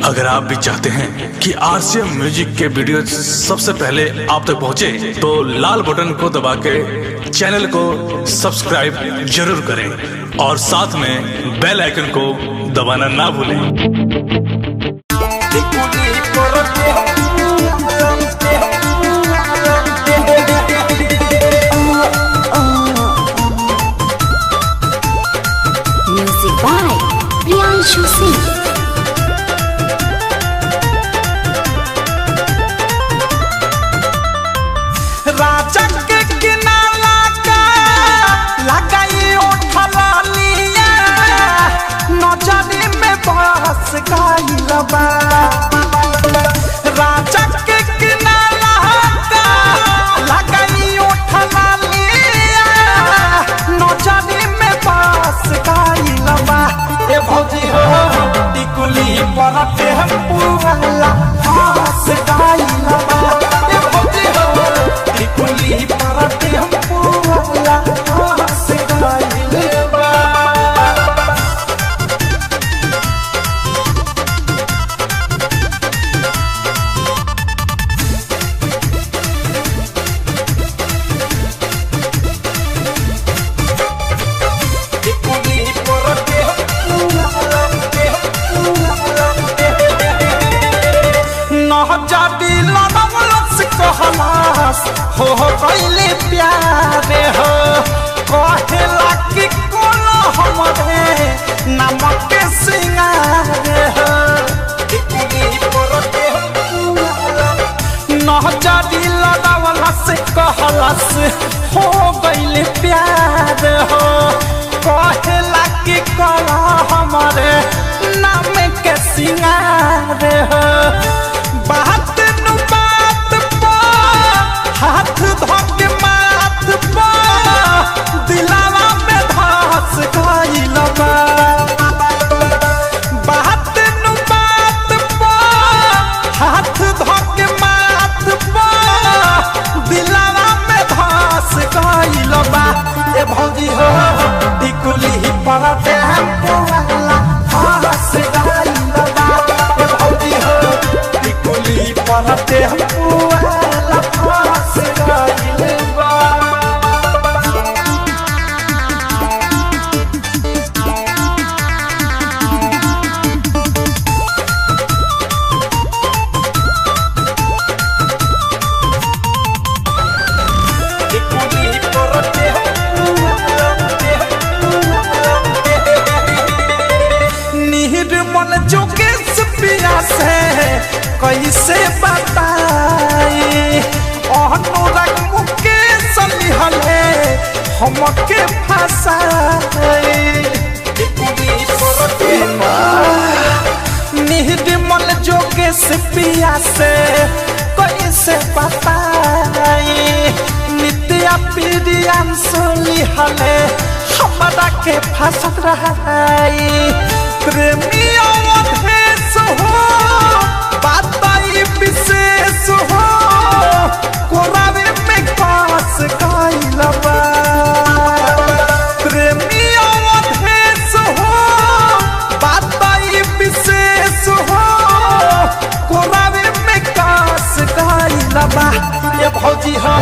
अगर आप भी चाहते हैं कि आरसीएम म्यूजिक के वीडियो सबसे पहले आप तक पहुंचे, तो लाल बटन को दबा के चैनल को सब्सक्राइब जरूर करें और साथ में बेल आइकन को दबाना ना भूलें। Music by Priyanshu Singh. राजा के किनारा का लगाई उठला लिया, नजरी में बस गइल बा। राजा के किनारा का लगाई उठला लिया, नजरी में बस गइल बा। ए भौजी हो टिकुली पर टेम्पू वाला बस गइल बा। ए भौजी हो टिकुली पर टेम्पू वाला बस गइल बा। हो गइले प्यारे हो कहेला कि कोनो हमरे नमक के सिंगारे हो। नहजारी लगावला से कहला से हो गइले प्यार हो कहेला कि कोनो हमरे नाम के सिंगारे हो। बात नु बात पा हाथ धोके माथ पा दिलावा में धस गइल बा। बात नु बात पा हाथ धोके माथ पा दिलावा में धस गइल बा। ए भौजी हो टिकुली पर टेम्पू वाला धस गइल बा। ए भौजी हो टिकुली पर टेम्पू वाला धस गइल बा। निर्मल जोगेश पिया से कैसे बताई अनुराग मुकेश लिहले हमके फसाई। निर्मल जोगेश पिया से कैसे बताई नित्या प्रियांशु लिहले हमरा के फसत रहाई। प्रेमियों अधेश हो बाताई विशेष हो कोरावे में कास गइल बा। प्रेमियों अधेश हो बाताई विशेष हो कोरावे में कास गइल बा। ये भौजी हो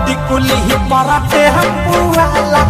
टिकुली पर टेम्पू वाला